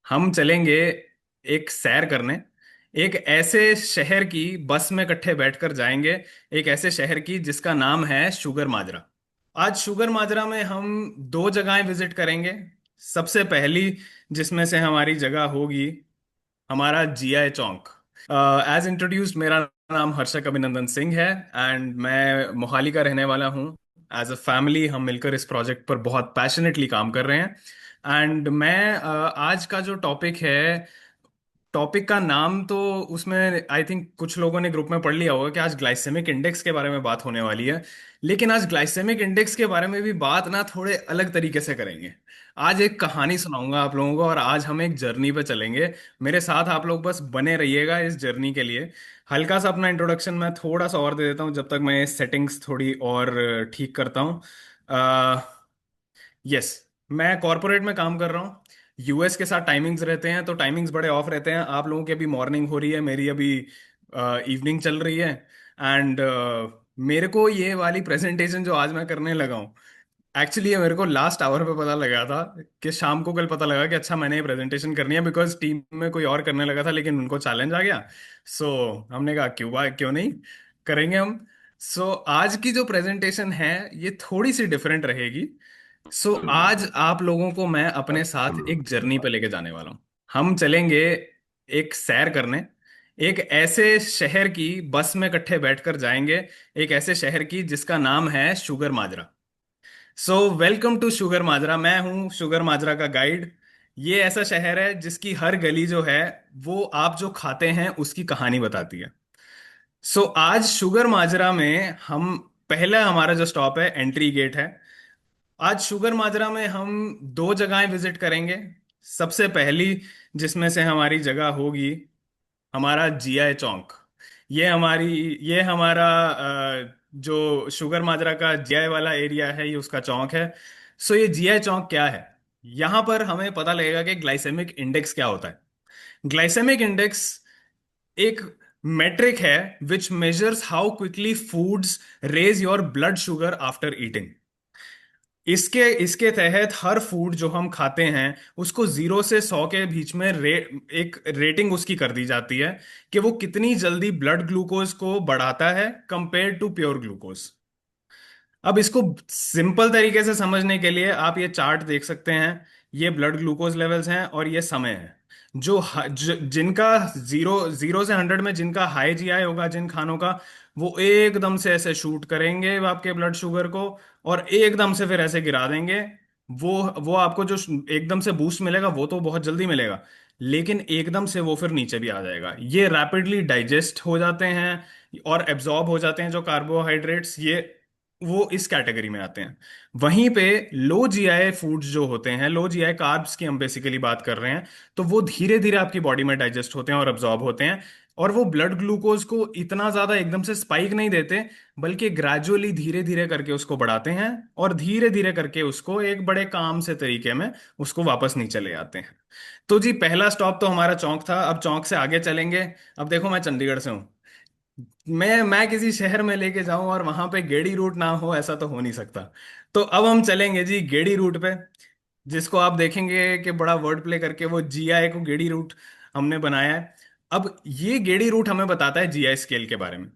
हम चलेंगे एक सैर करने। एक ऐसे शहर की बस में इकट्ठे बैठकर जाएंगे। एक ऐसे शहर की जिसका नाम है शुगर माजरा। आज शुगर माजरा में हम दो जगहें विजिट करेंगे। सबसे पहली जिसमें से हमारी जगह होगी हमारा जीआई चौक। एज इंट्रोड्यूस्ड, मेरा नाम हर्षक अभिनंदन सिंह है एंड मैं मोहाली का रहने वाला हूँ। एज अ फैमिली हम मिलकर इस प्रोजेक्ट पर बहुत पैशनेटली काम कर रहे हैं। एंड मैं आज का जो टॉपिक है, टॉपिक का नाम तो उसमें आई थिंक कुछ लोगों ने ग्रुप में पढ़ लिया होगा कि आज ग्लाइसेमिक इंडेक्स के बारे में बात होने वाली है। लेकिन आज ग्लाइसेमिक इंडेक्स के बारे में भी बात ना थोड़े अलग तरीके से करेंगे। आज एक कहानी सुनाऊंगा आप लोगों को और आज हम एक जर्नी पे चलेंगे। मेरे साथ आप लोग बस बने रहिएगा इस जर्नी के लिए। हल्का सा अपना इंट्रोडक्शन मैं थोड़ा सा और दे देता हूँ जब तक मैं सेटिंग्स थोड़ी और ठीक करता हूँ। यस, मैं कॉरपोरेट में काम कर रहा हूँ। यूएस के साथ टाइमिंग्स रहते हैं तो टाइमिंग्स बड़े ऑफ रहते हैं। आप लोगों की अभी मॉर्निंग हो रही है, मेरी अभी इवनिंग चल रही है। एंड मेरे को ये वाली प्रेजेंटेशन जो आज मैं करने लगा हूँ, एक्चुअली ये मेरे को लास्ट आवर पे पता लगा था कि शाम को कल पता लगा कि अच्छा मैंने ये प्रेजेंटेशन करनी है, बिकॉज टीम में कोई और करने लगा था लेकिन उनको चैलेंज आ गया। सो हमने कहा क्यों नहीं करेंगे हम। आज की जो प्रेजेंटेशन है ये थोड़ी सी डिफरेंट रहेगी। आज आप लोगों को मैं अपने साथ एक जर्नी पे लेके जाने वाला हूँ। हम चलेंगे एक सैर करने। एक ऐसे शहर की बस में इकट्ठे बैठकर जाएंगे। एक ऐसे शहर की जिसका नाम है sugar Majra. Welcome to sugar Majra. मैं हूँ शुगर माजरा का गाइड। ये ऐसा शहर है जिसकी हर गली जो है वो आप जो खाते हैं उसकी कहानी बताती है। आज शुगर माजरा में हम, पहला हमारा जो स्टॉप है एंट्री गेट है। आज शुगर माजरा में हम दो जगहें विजिट करेंगे। सबसे पहली जिसमें से हमारी जगह होगी हमारा जीआई चौक। ये हमारा जो शुगर माजरा का जीआई वाला एरिया है, ये उसका चौक है। ये जीआई चौक क्या है? यहां पर हमें पता लगेगा कि ग्लाइसेमिक इंडेक्स क्या होता है। ग्लाइसेमिक इंडेक्स एक मेट्रिक है which measures how quickly foods raise your blood sugar after eating. इसके इसके तहत हर फूड जो हम खाते हैं उसको 0 से 100 के बीच में एक रेटिंग उसकी कर दी जाती है कि वो कितनी जल्दी ब्लड ग्लूकोज को बढ़ाता है कंपेयर टू प्योर ग्लूकोज। अब इसको सिंपल तरीके से समझने के लिए आप ये चार्ट देख सकते हैं। ये ब्लड ग्लूकोज लेवल्स हैं और ये समय है। जिनका 0 से 100 में जिनका हाई जीआई होगा, जिन खानों का, वो एकदम से ऐसे शूट करेंगे आपके ब्लड शुगर को और एकदम से फिर ऐसे गिरा देंगे। वो आपको जो एकदम से बूस्ट मिलेगा वो तो बहुत जल्दी मिलेगा, लेकिन एकदम से वो फिर नीचे भी आ जाएगा। ये रैपिडली डाइजेस्ट हो जाते हैं और एब्जॉर्ब हो जाते हैं जो कार्बोहाइड्रेट्स, ये वो इस कैटेगरी में आते हैं। वहीं पे लो जीआई फूड्स जो होते हैं, लो जीआई कार्ब्स की हम बेसिकली बात कर रहे हैं, तो वो धीरे धीरे आपकी बॉडी में डाइजेस्ट होते हैं और अब्जॉर्ब होते हैं। और वो ब्लड ग्लूकोज को इतना ज्यादा एकदम से स्पाइक नहीं देते, बल्कि ग्रेजुअली धीरे धीरे करके उसको बढ़ाते हैं और धीरे धीरे करके उसको एक बड़े काम से तरीके में उसको वापस नीचे ले आते हैं। तो जी पहला स्टॉप तो हमारा चौक था। अब चौक से आगे चलेंगे। अब देखो मैं चंडीगढ़ से हूँ। मैं किसी शहर में लेके जाऊं और वहां पे गेड़ी रूट ना हो, ऐसा तो हो नहीं सकता। तो अब हम चलेंगे जी गेड़ी रूट पे, जिसको आप देखेंगे कि बड़ा वर्ड प्ले करके वो जीआई को गेड़ी रूट हमने बनाया है। अब ये गेड़ी रूट हमें बताता है जीआई स्केल के बारे में।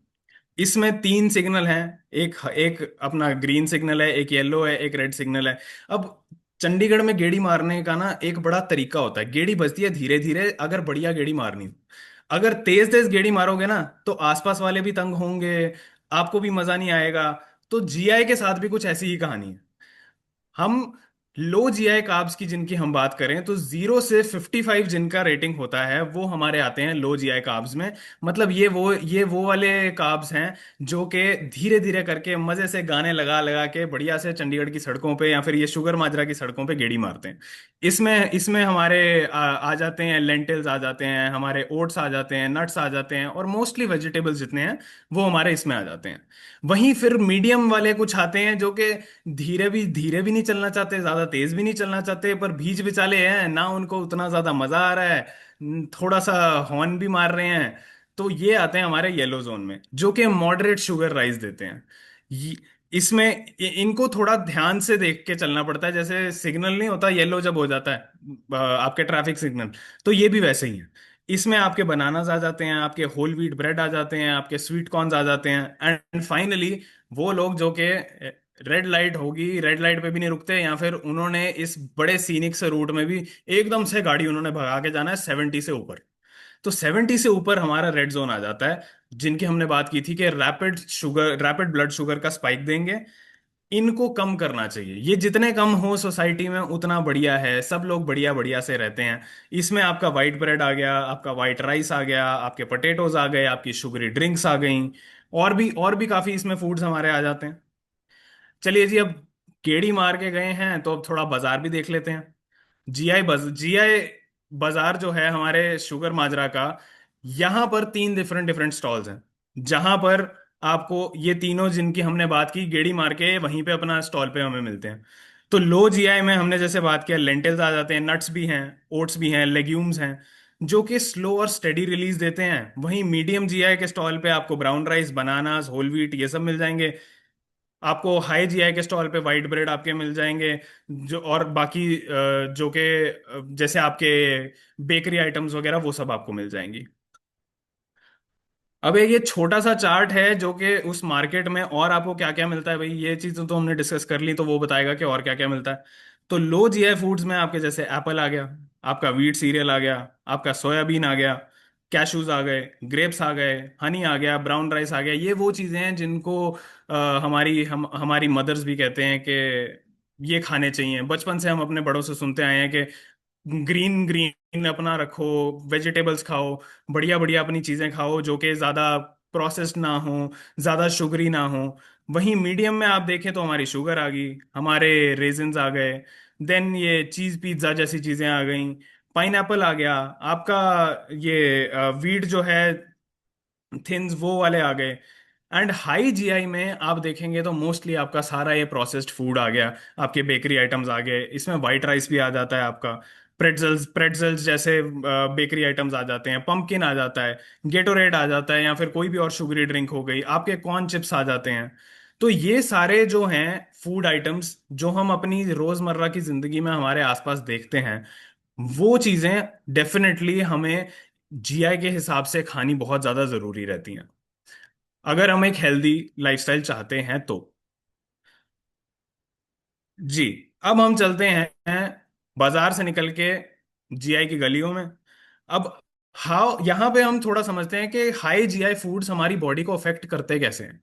इसमें 3 सिग्नल हैं। एक एक अपना ग्रीन सिग्नल है, एक येलो है, एक रेड सिग्नल है। अब चंडीगढ़ में गेड़ी मारने का ना एक बड़ा तरीका होता है। गेड़ी बजती है धीरे धीरे अगर बढ़िया गेड़ी मारनी हो। अगर तेज तेज गेड़ी मारोगे ना तो आसपास वाले भी तंग होंगे, आपको भी मजा नहीं आएगा। तो जीआई के साथ भी कुछ ऐसी ही कहानी है। हम लो जीआई कार्ब्स की जिनकी हम बात करें तो 0 से 55 जिनका रेटिंग होता है वो हमारे आते हैं लो जीआई कार्ब्स में। मतलब ये वो वाले कार्ब्स हैं जो कि धीरे धीरे करके मजे से गाने लगा लगा के बढ़िया से चंडीगढ़ की सड़कों पे या फिर ये शुगर माजरा की सड़कों पे गेड़ी मारते हैं। इसमें इसमें हमारे आ जाते हैं लेंटिल्स, आ जाते हैं हमारे ओट्स, आ जाते हैं नट्स, आ जाते हैं और मोस्टली वेजिटेबल्स जितने हैं वो हमारे इसमें आ जाते हैं। वहीं फिर मीडियम वाले कुछ आते हैं जो कि धीरे भी नहीं चलना चाहते, ज्यादा तेज भी नहीं चलना चाहते, पर बीच बिचाले हैं ना, उनको उतना ज्यादा मजा आ रहा है, थोड़ा सा हॉर्न भी मार रहे हैं। तो ये आते हैं हमारे येलो जोन में जो कि मॉडरेट शुगर राइस देते हैं। इसमें इनको थोड़ा ध्यान से देख के चलना पड़ता है। जैसे सिग्नल नहीं होता येलो जब हो जाता है आपके ट्रैफिक सिग्नल, तो ये भी वैसे ही है। इसमें आपके बनानास आ जाते हैं, आपके होल व्हीट ब्रेड आ जाते हैं, आपके स्वीट कॉर्न्स आ जाते हैं, एंड फाइनली वो लोग जो कि रेड लाइट होगी, रेड लाइट पे भी नहीं रुकते, या फिर उन्होंने इस बड़े सीनिक से रूट में भी एकदम से गाड़ी उन्होंने भगा के जाना है 70 से ऊपर। तो 70 से ऊपर हमारा रेड जोन आ जाता है, जिनकी हमने बात की थी कि रैपिड ब्लड शुगर का स्पाइक देंगे। इनको कम करना चाहिए। ये जितने कम हो सोसाइटी में उतना बढ़िया है, सब लोग बढ़िया बढ़िया से रहते हैं। इसमें आपका वाइट ब्रेड आ गया, आपका वाइट राइस आ गया, आपके पोटेटोज आ गए, आपकी शुगरी ड्रिंक्स आ गई, और भी काफी इसमें फूड्स हमारे आ जाते हैं। चलिए जी, अब केड़ी मार के गए हैं तो अब थोड़ा बाजार भी देख लेते हैं। जीआई बाजार जो है हमारे शुगर माजरा का, यहाँ पर तीन डिफरेंट डिफरेंट स्टॉल्स हैं, जहां पर आपको ये तीनों जिनकी हमने बात की गेड़ी मार के वहीं पे अपना स्टॉल पे हमें मिलते हैं। तो लो जीआई में हमने जैसे बात किया, लेंटिल्स आ जाते हैं, नट्स भी हैं, ओट्स भी हैं, लेग्यूम्स हैं, जो कि स्लो और स्टेडी रिलीज देते हैं। वहीं मीडियम जीआई के स्टॉल पे आपको brown rice, bananas, whole wheat ये सब मिल जाएंगे। आपको हाई जीआई के स्टॉल पे वाइट ब्रेड आपके मिल जाएंगे, जो और बाकी जो कि जैसे आपके बेकरी आइटम्स वगैरह वो सब आपको मिल जाएंगी। अब एक ये छोटा सा चार्ट है जो कि उस मार्केट में और आपको क्या क्या मिलता है, भाई ये चीज़ तो हमने डिस्कस कर ली, तो वो बताएगा कि और क्या क्या मिलता है। तो लो जीआई फूड्स में आपके जैसे एप्पल आ गया, आपका व्हीट सीरियल आ गया, आपका सोयाबीन आ गया, कैशूज आ गए, ग्रेप्स आ गए, हनी आ गया, ब्राउन राइस आ गया। ये वो चीज़ें हैं जिनको हमारी मदर्स भी कहते हैं कि ये खाने चाहिए। बचपन से हम अपने बड़ों से सुनते आए हैं कि ग्रीन ग्रीन अपना रखो, वेजिटेबल्स खाओ, बढ़िया बढ़िया अपनी चीजें खाओ जो कि ज्यादा प्रोसेस्ड ना हो, ज्यादा शुगरी ना हो। वहीं मीडियम में आप देखें तो हमारी शुगर आ गई, हमारे रेजिन्स आ गए, देन ये चीज पिज्जा जैसी चीजें आ गई, पाइनएप्पल आ गया, आपका ये वीट जो है थिन्स वो वाले आ गए। एंड हाई जीआई में आप देखेंगे तो मोस्टली आपका सारा ये प्रोसेस्ड फूड आ गया, आपके बेकरी आइटम्स आ गए। इसमें वाइट राइस भी आ जाता है आपका, प्रेटजल्स प्रेटजल्स जैसे बेकरी आइटम्स आ जाते हैं, पंपकिन आ जाता है, गेटोरेड आ जाता है, या फिर कोई भी और शुगरी ड्रिंक हो गई, आपके कॉर्न चिप्स आ जाते हैं। तो ये सारे जो हैं फूड आइटम्स जो हम अपनी रोजमर्रा की जिंदगी में हमारे आसपास देखते हैं, वो चीजें डेफिनेटली हमें जीआई के हिसाब से खानी बहुत ज्यादा जरूरी रहती हैं, अगर हम एक हेल्दी लाइफस्टाइल चाहते हैं तो। जी, अब हम चलते हैं बाजार से निकल के जीआई की गलियों में। अब हाउ यहाँ पे हम थोड़ा समझते हैं कि हाई जीआई फूड्स हमारी बॉडी को अफेक्ट करते कैसे हैं।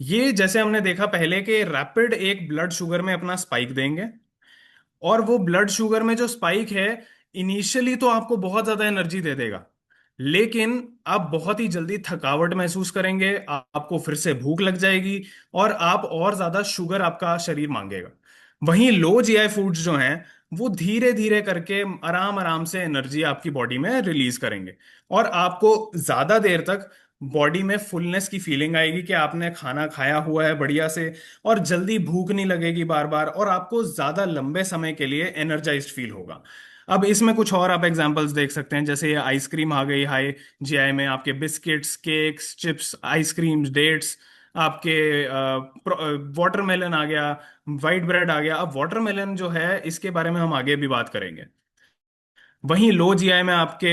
ये जैसे हमने देखा पहले कि रैपिड एक ब्लड शुगर में अपना स्पाइक देंगे, और वो ब्लड शुगर में जो स्पाइक है इनिशियली तो आपको बहुत ज्यादा एनर्जी दे देगा, लेकिन आप बहुत ही जल्दी थकावट महसूस करेंगे, आपको फिर से भूख लग जाएगी, और आप और ज्यादा शुगर आपका शरीर मांगेगा। वहीं लो जीआई फूड्स जो हैं वो धीरे धीरे करके आराम आराम से एनर्जी आपकी बॉडी में रिलीज करेंगे, और आपको ज्यादा देर तक बॉडी में फुलनेस की फीलिंग आएगी कि आपने खाना खाया हुआ है बढ़िया से, और जल्दी भूख नहीं लगेगी बार बार, और आपको ज्यादा लंबे समय के लिए एनर्जाइज्ड फील होगा। अब इसमें कुछ और आप एग्जांपल्स देख सकते हैं, जैसे ये आइसक्रीम आ गई हाई जीआई में, आपके biscuits, cakes, chips, ice creams, dates, आपके वाटरमेलन आ गया, वाइट ब्रेड आ गया। अब वाटरमेलन जो है इसके बारे में हम आगे भी बात करेंगे। वहीं लो जीआई में आपके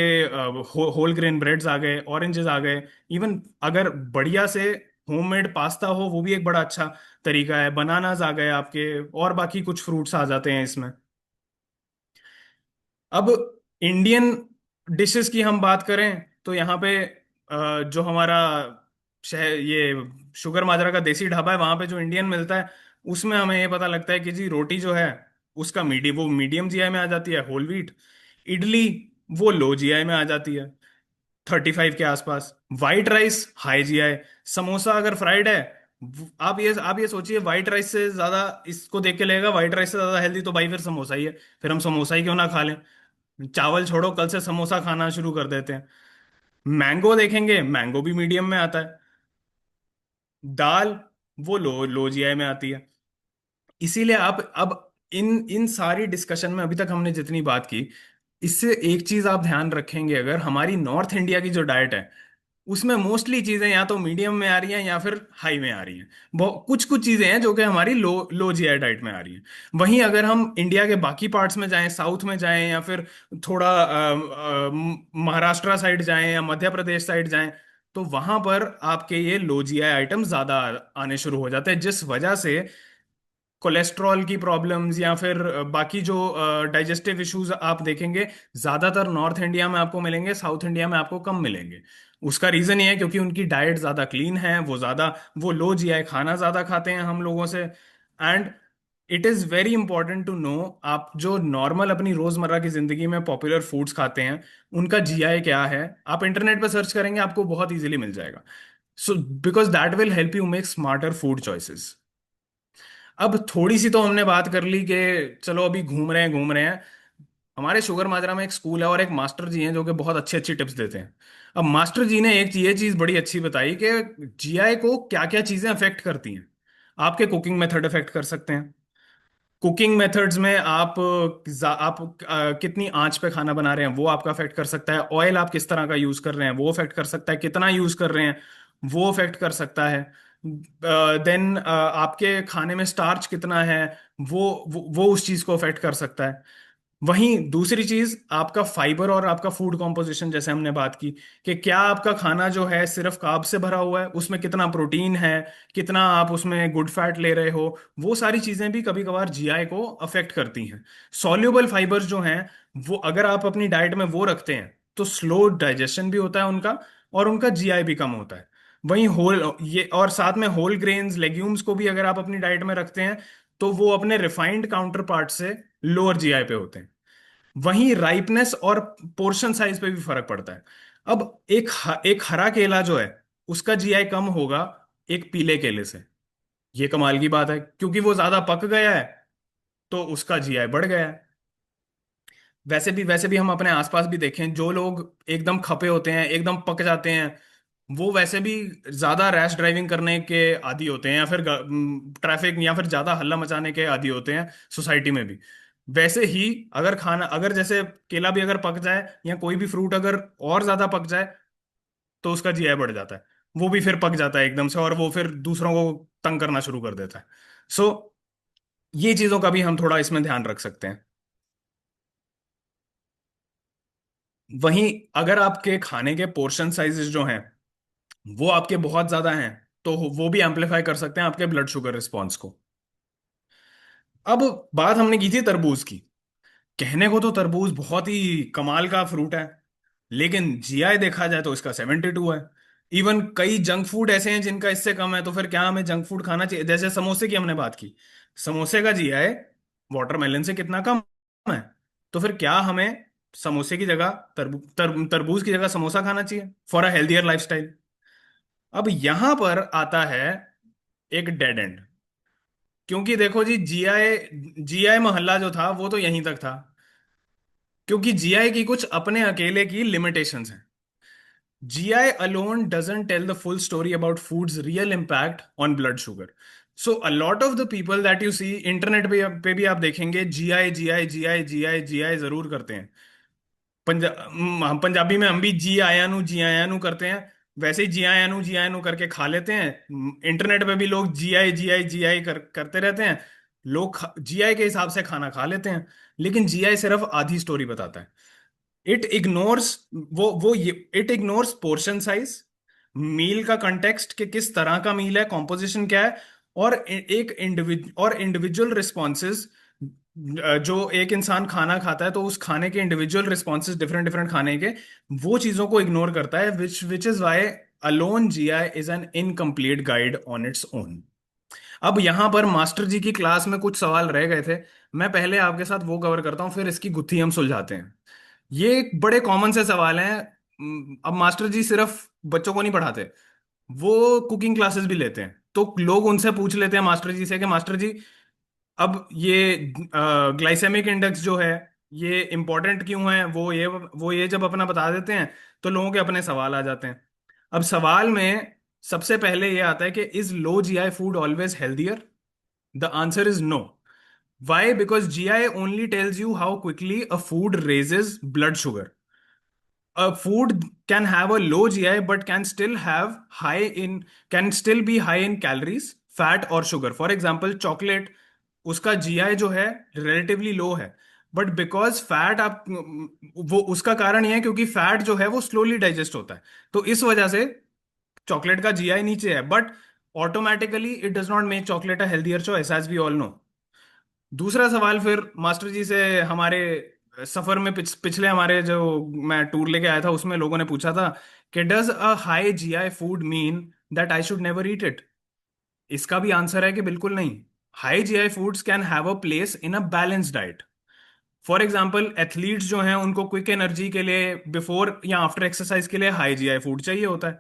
होल ग्रेन ब्रेड्स आ गए, ऑरेंजेस आ गए, इवन अगर बढ़िया से होममेड पास्ता हो वो भी एक बड़ा अच्छा तरीका है, बनानास आ गए आपके, और बाकी कुछ फ्रूट्स आ जाते हैं इसमें। अब इंडियन डिशेस की हम बात करें तो यहाँ पे जो हमारा शहर ये शुगर माजरा का देसी ढाबा है, वहां पे जो इंडियन मिलता है उसमें हमें ये पता लगता है कि जी रोटी जो है उसका मीडियम जीआई में आ जाती है, होल व्हीट। इडली वो लो जीआई में आ जाती है, 35 के आसपास। White rice high GI. Samosa अगर फ्राइड है, आप ये सोचिए, व्हाइट राइस से ज्यादा इसको देख के लगेगा व्हाइट राइस से ज्यादा हेल्दी तो भाई फिर समोसा ही है, फिर हम समोसा ही क्यों ना खा लें। चावल छोड़ो, कल से समोसा खाना शुरू कर देते हैं। मैंगो देखेंगे, मैंगो भी मीडियम में आता है। दाल वो लो लो जीआई में आती है। इसीलिए आप अब इन इन सारी डिस्कशन में अभी तक हमने जितनी बात की, इससे एक चीज आप ध्यान रखेंगे, अगर हमारी नॉर्थ इंडिया की जो डाइट है उसमें मोस्टली चीजें या तो मीडियम में आ रही हैं या फिर हाई में आ रही हैं। कुछ कुछ चीजें हैं जो कि हमारी लो लो जीआई डाइट में आ रही हैं। वहीं अगर हम इंडिया के बाकी पार्ट्स में जाएं, साउथ में जाएं, या फिर थोड़ा महाराष्ट्र साइड जाएं या मध्य प्रदेश साइड जाएं, तो वहां पर आपके ये लो जीआई आइटम ज्यादा आने शुरू हो जाते हैं, जिस वजह से कोलेस्ट्रॉल की प्रॉब्लम्स या फिर बाकी जो डाइजेस्टिव इश्यूज आप देखेंगे, ज्यादातर नॉर्थ इंडिया में आपको मिलेंगे, साउथ इंडिया में आपको कम मिलेंगे। उसका रीजन ये है क्योंकि उनकी डाइट ज्यादा क्लीन है, वो लो जीआई खाना ज्यादा खाते हैं हम लोगों से। And it is very important to know, आप जो नॉर्मल अपनी रोजमर्रा की जिंदगी में पॉपुलर फूड्स खाते हैं, उनका जीआई क्या है, आप इंटरनेट पर सर्च करेंगे आपको बहुत इजीली मिल जाएगा। So because that will help you make smarter food choices. अब थोड़ी सी तो हमने बात कर ली कि चलो अभी घूम रहे हैं। हमारे शुगर माजरा में एक स्कूल है और एक मास्टर जी हैं जो कि बहुत अच्छी अच्छी टिप्स देते हैं। अब मास्टर जी ने एक ये चीज बड़ी अच्छी बताई कि जीआई को क्या क्या चीजें अफेक्ट करती हैं। आपके कुकिंग मेथड अफेक्ट कर सकते हैं। कुकिंग मेथड्स में आप कितनी आंच पे खाना बना रहे हैं वो आपका अफेक्ट कर सकता है। ऑयल आप किस तरह का यूज कर रहे हैं वो अफेक्ट कर सकता है। कितना यूज कर रहे हैं वो अफेक्ट कर सकता है। देन आपके खाने में स्टार्च कितना है, वो उस चीज को अफेक्ट कर सकता है। वहीं दूसरी चीज आपका फाइबर और आपका फूड कॉम्पोजिशन, जैसे हमने बात की कि क्या आपका खाना जो है सिर्फ कार्ब से भरा हुआ है, उसमें कितना प्रोटीन है, कितना आप उसमें गुड फैट ले रहे हो, वो सारी चीजें भी कभी कभार जीआई को अफेक्ट करती हैं। सॉल्युबल फाइबर्स जो हैं, वो अगर आप अपनी डाइट में वो रखते हैं तो स्लो डाइजेशन भी होता है उनका, और उनका जीआई भी कम होता है। वहीं होल ये और साथ में होल ग्रेन्स लेग्यूम्स को भी अगर आप अपनी डाइट में रखते हैं, तो वो अपने रिफाइंड काउंटर पार्ट से लोअर जीआई पे होते हैं। वहीं राइपनेस और पोर्शन साइज पे भी फर्क पड़ता है। अब एक हरा केला जो है, उसका जीआई कम होगा एक पीले केले से। ये कमाल की बात है, क्योंकि वो ज्यादा पक गया है तो उसका जीआई बढ़ गया है। वैसे भी हम अपने आसपास भी देखें, जो लोग एकदम खपे होते हैं, एकदम पक जाते हैं, वो वैसे भी ज्यादा रैश ड्राइविंग करने के आदी होते हैं, या फिर ट्रैफिक या फिर ज्यादा हल्ला मचाने के आदी होते हैं सोसाइटी में भी। वैसे ही अगर जैसे केला भी अगर पक जाए या कोई भी फ्रूट अगर और ज्यादा पक जाए, तो उसका जीआई बढ़ जाता है। वो भी फिर पक जाता है एकदम से, और वो फिर दूसरों को तंग करना शुरू कर देता है। सो ये चीजों का भी हम थोड़ा इसमें ध्यान रख सकते हैं। वहीं अगर आपके खाने के पोर्शन साइजेस जो हैं वो आपके बहुत ज्यादा हैं, तो वो भी एम्पलीफाई कर सकते हैं आपके ब्लड शुगर रिस्पॉन्स को। अब बात हमने की थी तरबूज की। कहने को तो तरबूज बहुत ही कमाल का फ्रूट है, लेकिन जीआई देखा जाए तो इसका 72 है। इवन कई जंक फूड ऐसे हैं जिनका इससे कम है, तो फिर क्या हमें जंक फूड खाना चाहिए? जैसे समोसे की हमने बात की, समोसे का जीआई वाटरमेलन से कितना कम है। तो फिर क्या हमें समोसे की जगह तरबूज की जगह समोसा खाना चाहिए फॉर अ हेल्थियर लाइफस्टाइल? अब यहां पर आता है एक डेड एंड। क्योंकि देखो जी, जीआई मोहल्ला जो था वो तो यहीं तक था, क्योंकि जीआई की कुछ अपने अकेले की लिमिटेशंस हैं। GI alone doesn't tell the full story about food's real impact on blood sugar. So a lot of the people that you see internet पे भी आप देखेंगे GI GI GI GI GI जरूर करते हैं। हम पंजाबी में हम भी जी आया नू करते हैं। वैसे ही जी आया नू करके खा लेते हैं। इंटरनेट पे भी लोग जी आई करते रहते हैं। लोग जीआई के हिसाब से खाना खा लेते हैं, लेकिन जीआई सिर्फ आधी स्टोरी बताता है। इट इग्नोर्स वो ये इट इग्नोर्स पोर्शन साइज, मील का कंटेक्स्ट कि किस तरह का मील है, कॉम्पोजिशन क्या है, और इंडिविजुअल रिस्पॉन्सेज। जो एक इंसान खाना खाता है तो उस खाने के इंडिविजुअल रिस्पॉन्सेज डिफरेंट डिफरेंट खाने के, वो चीजों को इग्नोर करता है, which is why alone GI is an incomplete guide on its own. अब यहां पर मास्टर जी की क्लास में कुछ सवाल रह गए थे। मैं पहले आपके साथ वो कवर करता हूँ, फिर इसकी गुत्थी हम सुलझाते हैं। ये एक बड़े कॉमन से सवाल हैं। अब मास्टर जी सिर्फ बच्चों को नहीं पढ़ाते, वो कुकिंग क्लासेस भी लेते हैं, तो लोग उनसे पूछ लेते हैं मास्टर जी से कि मास्टर जी, अब ये ग्लाइसेमिक इंडेक्स जो है ये इंपॉर्टेंट क्यों है, वो ये जब अपना बता देते हैं, तो लोगों के अपने सवाल आ जाते हैं। अब सवाल में सबसे पहले ये आता है कि is low GI food always healthier? The answer is no. Why? Because GI only tells you how quickly a food raises blood sugar. food can have a low GI but can still have high in can still be high in calories, fat और sugar. For example, chocolate, उसका GI जो है relatively low है, but because fat आप वो उसका कारण ये है क्योंकि फैट जो है वो स्लोली डाइजेस्ट होता है, तो इस वजह से चॉकलेट का GI नीचे है, but automatically it does not make chocolate a healthier choice, as we all know. दूसरा सवाल फिर मास्टर जी से, हमारे सफर में पिछले हमारे जो मैं टूर लेके आया था उसमें लोगों ने पूछा था कि does a high GI food mean that I should never eat it. इसका भी आंसर है कि बिल्कुल नहीं। High GI foods can have a place in a balance diet. For example, athletes जो हैं उनको क्विक एनर्जी के लिए बिफोर या आफ्टर एक्सरसाइज के लिए हाई GI फूड चाहिए होता है।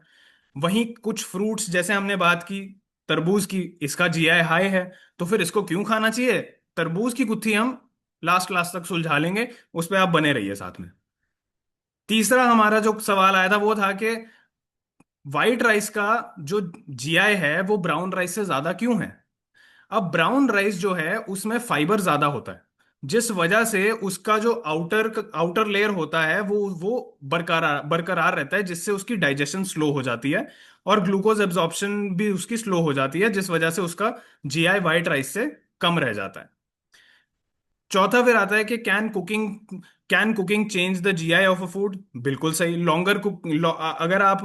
वहीं कुछ फ्रूट्स जैसे हमने बात की तरबूज की, इसका GI हाई है, तो फिर इसको क्यों खाना चाहिए? तरबूज की गुत्थी हम लास्ट क्लास तक सुलझा लेंगे, उस पर आप बने रहिए साथ में। तीसरा हमारा जो सवाल आया था वो था कि व्हाइट राइस का जो GI है वो ब्राउन राइस से ज्यादा क्यों है? अब ब्राउन राइस जो है उसमें फाइबर ज्यादा होता है, जिस वजह से उसका जो आउटर आउटर लेयर होता है वो बरकरार बरकरार रहता है, जिससे उसकी डाइजेशन स्लो हो जाती है और ग्लूकोज एब्जॉर्प्शन भी उसकी स्लो हो जाती है, जिस वजह से उसका GI व्हाइट राइस से कम रह जाता है। चौथा फिर आता है कि can cooking change the GI of a food? बिल्कुल सही। अगर आप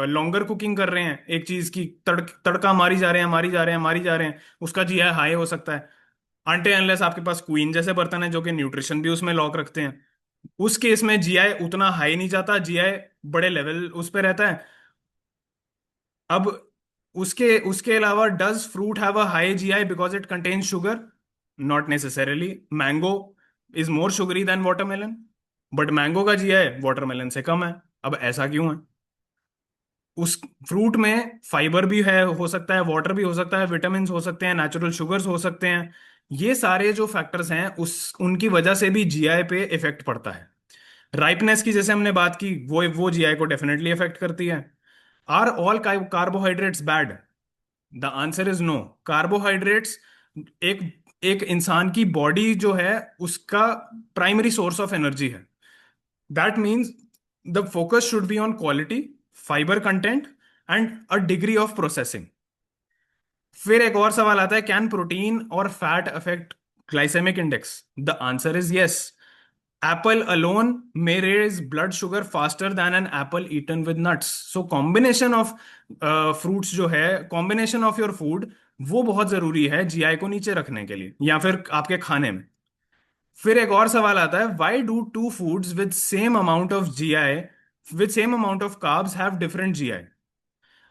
लॉन्गर कुकिंग कर रहे हैं एक चीज की, तड़का मारी जा रहे हैं मारी जा रहे हैं मारी जा रहे हैं, उसका GI हाई हो सकता है। अनटिल अनलेस आपके पास क्वीन जैसे बर्तन है जो कि न्यूट्रिशन भी उसमें लॉक रखते हैं, उस केस में GI उतना हाई नहीं जाता, GI बड़े लेवल उस पे रहता है। अब उसके उसके अलावा, does fruit have a high GI because it contains sugar? Not necessarily. Mango is more sugary than watermelon, but mango का GI वाटरमेलन से कम है। अब ऐसा क्यों है? उस फ्रूट में फाइबर भी है, हो सकता है वाटर भी हो सकता है, विटामिन हो सकते हैं, नेचुरल शुगर्स हो सकते हैं। ये सारे जो फैक्टर्स हैं उस उनकी वजह से भी GI पे इफेक्ट पड़ता है। राइपनेस की जैसे हमने बात की, वो GI को डेफिनेटली इफेक्ट करती है। Are all carbohydrates bad? The answer is no. Carbohydrates एक एक इंसान की बॉडी जो है उसका प्राइमरी सोर्स ऑफ एनर्जी है। That means the focus should be on quality, fibre content and a degree of processing. फिर एक और सवाल आता है, कैन प्रोटीन और fat affect glycemic index? The answer is yes. Apple alone may raise blood sugar faster than an apple eaten with nuts. So combination of fruits जो है, combination of your food, वो बहुत जरूरी है GI को नीचे रखने के लिए या फिर आपके खाने में। फिर एक और सवाल आता है, why do two foods with same amount of GI with same amount of carbs have different GI?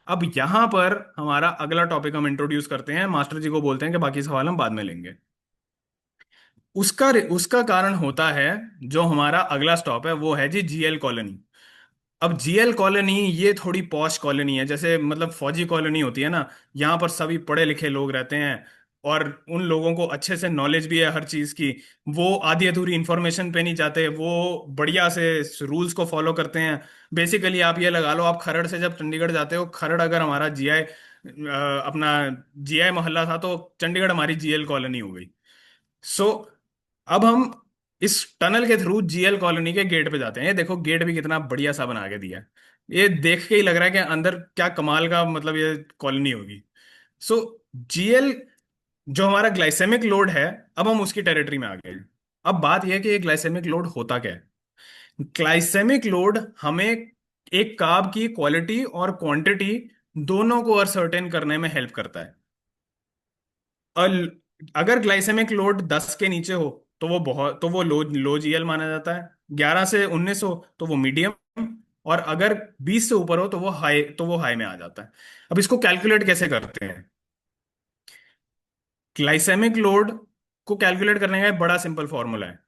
अब यहां पर हमारा अगला टॉपिक हम इंट्रोड्यूस करते हैं, मास्टर जी को बोलते हैं कि बाकी सवाल हम बाद में लेंगे। उसका उसका कारण होता है, जो हमारा अगला स्टॉप है वो है जी GL कॉलोनी। अब GL कॉलोनी ये थोड़ी पॉश कॉलोनी है, जैसे मतलब फौजी कॉलोनी होती है ना, यहाँ पर सभी पढ़े लिखे लोग रहते हैं और उन लोगों को अच्छे से नॉलेज भी है हर चीज़ की। वो आधी अधूरी इंफॉर्मेशन पे नहीं जाते, वो बढ़िया से रूल्स को फॉलो करते हैं। बेसिकली आप ये लगा लो, आप खरड़ से जब चंडीगढ़ जाते हो, खरड़ अगर हमारा GI अपना GI मोहल्ला था, तो चंडीगढ़ हमारी GL कॉलोनी हो गई। सो अब हम इस टनल के थ्रू GL कॉलोनी के गेट पे जाते हैं। ये देखो गेट भी कितना बढ़िया सा बना के दिया है, ये देख के ही लग रहा है कि अंदर क्या कमाल का मतलब ये कॉलोनी होगी। सो GL जो हमारा ग्लाइसेमिक लोड है, अब हम उसकी टेरिटरी में आ गए। अब बात यह है कि ये ग्लाइसेमिक लोड होता क्या है? ग्लाइसेमिक लोड हमें एक कार्ब की क्वालिटी और क्वांटिटी दोनों को असर्टेन करने में हेल्प करता है। और अगर ग्लाइसेमिक लोड 10 के नीचे हो तो वो बहुत तो वो लो लो GL माना जाता है। 11 से 19 हो तो वो मीडियम, और अगर 20 से ऊपर हो तो वो हाई में आ जाता है। अब इसको कैलकुलेट कैसे करते हैं? ग्लाइसेमिक लोड को कैलकुलेट करने का एक बड़ा सिंपल फॉर्मूला है।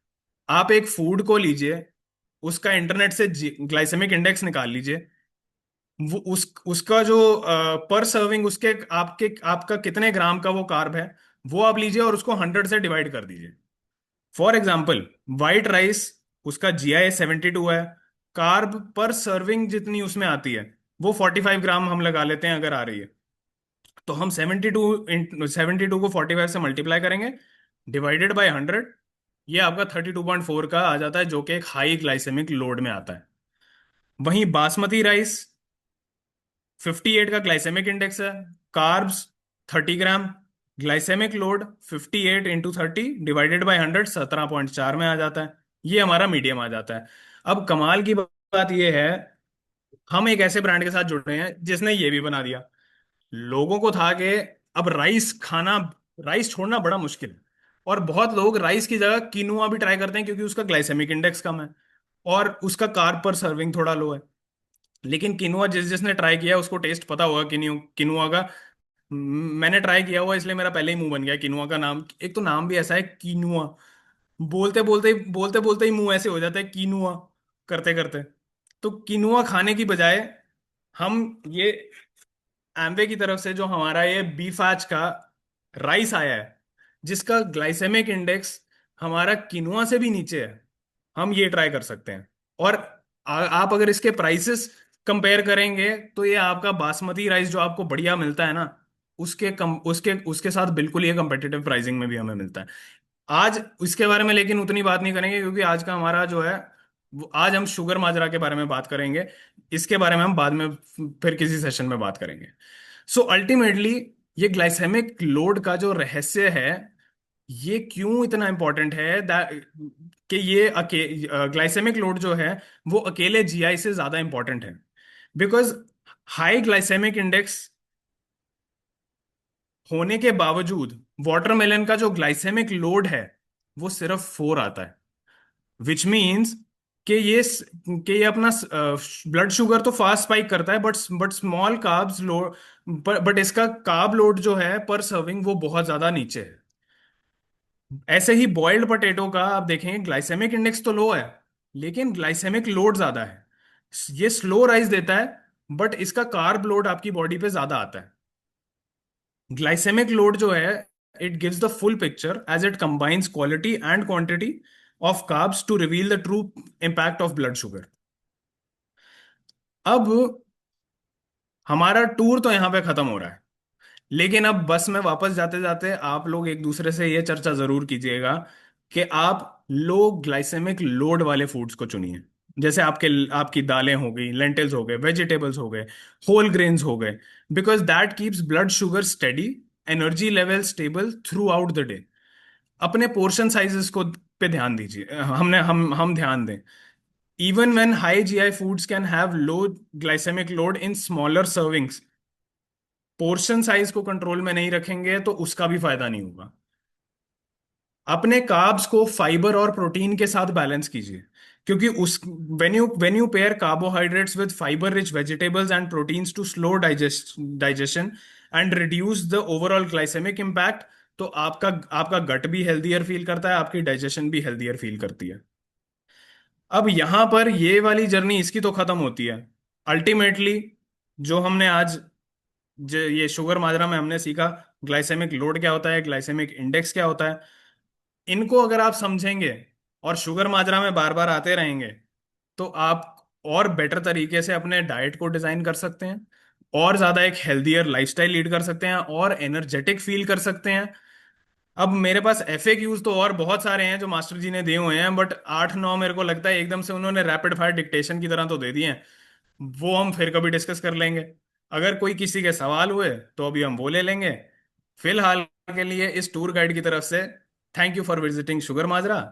आप एक फूड को लीजिए, उसका इंटरनेट से ग्लाइसेमिक इंडेक्स निकाल लीजिए, वो उसका जो पर सर्विंग उसके आपके आपका कितने ग्राम का वो कार्ब है, वो आप लीजिए और उसको 100 से डिवाइड कर दीजिए। फॉर एग्जाम्पल, व्हाइट राइस, उसका GI 72 है, कार्ब पर सर्विंग जितनी उसमें आती है वो 45 ग्राम हम लगा लेते हैं अगर आ रही है, तो हम 72 को 45 से मल्टीप्लाई करेंगे, डिवाइडेड बाय 100, ये आपका 32.4 का आ जाता है, जो कि एक हाई ग्लाइसेमिक लोड में आता है। वहीं बासमती राइस 58 का ग्लाइसेमिक इंडेक्स है। Carbs 30 gram, glycemic load 58 into 30 divided by 100 17.4 में आ जाता है। ये हमारा मीडियम आ जाता है। अब कमाल की बात ये है, हम एक ऐसे ब्रांड के साथ जुड़ रहे हैं जिसने ये भी बना दिया। लोगों को था कि अब राइस खाना, राइस छोड़ना बड़ा मुश्किल है। और बहुत लोग राइस की जगह किनुआ भी ट्राई करते हैं क्योंकि उसका ग्लाइसेमिक इंडेक्स कम है और उसका कार्ब पर सर्विंग थोड़ा लो है। लेकिन किनुआ जिस जिसने ट्राई किया उसको टेस्ट पता होगा किनुआ का। मैंने ट्राई किया हुआ इसलिए मेरा पहले ही मुंह बन गया किनुआ का नाम। एक तो नाम भी ऐसा है किनुआ, बोलते बोलते ही मुंह ऐसे हो जाता है किनुआ करते करते। तो किनुआ खाने की बजाय हम ये एम्वे की तरफ से जो हमारा ये बीफाज का राइस आया है, जिसका ग्लाइसेमिक इंडेक्स हमारा किनुआ से भी नीचे है, हम ये ट्राई कर सकते हैं। और आप अगर इसके प्राइसेस कंपेयर करेंगे तो ये आपका बासमती राइस जो आपको बढ़िया मिलता है ना, उसके उसके साथ बिल्कुल ये कंपेटिटिव प्राइसिंग में भी हमें मिलता है। आज इसके बारे में लेकिन उतनी बात नहीं करेंगे क्योंकि आज का हमारा जो है आज हम शुगर माजरा के बारे में बात करेंगे। इसके बारे में हम बाद में फिर किसी सेशन में बात करेंगे। सो अल्टीमेटली ये ग्लाइसेमिक लोड का जो रहस्य है, ये क्यों इतना इंपॉर्टेंट है कि ये ग्लाइसेमिक लोड जो है वो अकेले जीआई से ज्यादा इंपॉर्टेंट है। बिकॉज हाई ग्लाइसेमिक इंडेक्स होने के बावजूद वाटरमेलन का जो ग्लाइसेमिक लोड है वो सिर्फ 4 आता है। विच मीन्स कि ये अपना ब्लड शुगर तो फास्ट स्पाइक करता है, but small carbs load, but इसका कार्ब लोड जो है पर सर्विंग वो बहुत ज्यादा नीचे है। ऐसे ही बॉइल्ड पोटैटो का आप देखेंगे ग्लाइसेमिक इंडेक्स तो लो है लेकिन ग्लाइसेमिक लोड ज्यादा है। ये स्लो राइज देता है बट इसका कार्ब लोड आपकी बॉडी पे ज्यादा आता है। ग्लाइसेमिक लोड जो है it gives the full picture as it combines quality and quantity of carbs to reveal the true impact of blood sugar. अब हमारा टूर तो यहाँ पे खत्म हो रहा है, लेकिन अब बस में वापस जाते जाते आप लोग एक दूसरे से ये चर्चा जरूर कीजिएगा कि आप लो ग्लाइसेमिक लोड वाले फूड्स को चुनिए। जैसे आपकी दालें हो गई, लेंटिल्स हो गए, वेजिटेबल्स हो गए, होल ग्रेन्स हो गए। Because that keeps blood sugar steady, energy level stable throughout the day. अपने पोर्शन साइजेस को पे ध्यान दीजिए, हम ध्यान दें। Even when high GI foods can have low glycemic load in smaller servings, portion size को कंट्रोल में नहीं रखेंगे तो उसका भी फायदा नहीं होगा। अपने कार्ब्स को फाइबर और प्रोटीन के साथ बैलेंस कीजिए, क्योंकि उस when you pair carbohydrates with fibre rich vegetables and proteins to slow digestion and reduce the overall glycemic impact, तो आपका आपका गट भी हेल्दियर फील करता है, आपकी डाइजेशन भी हेल्दियर फील करती है। अब यहां पर ये वाली जर्नी इसकी तो खत्म होती है। अल्टीमेटली जो हमने आज ये शुगर माजरा में हमने सीखा, ग्लाइसेमिक लोड क्या होता है, ग्लाइसेमिक इंडेक्स क्या होता है, इनको अगर आप समझेंगे और शुगर माजरा में बार बार आते रहेंगे तो आप और बेटर तरीके से अपने डाइट को डिजाइन कर सकते हैं, और ज्यादा एक हेल्दियर लाइफस्टाइल लीड कर सकते हैं और एनर्जेटिक फील कर सकते हैं। अब मेरे पास एफएक्यूज तो और बहुत सारे हैं जो मास्टर जी ने दिए हुए हैं, बट 8-9 मेरे को लगता है एकदम से उन्होंने रैपिड फायर डिक्टेशन की तरह तो दे दिए हैं। वो हम फिर कभी डिस्कस कर लेंगे। अगर कोई किसी के सवाल हुए तो अभी हम वो ले लेंगे। फिलहाल के लिए इस टूर गाइड की तरफ से thank you for visiting sugar Majra.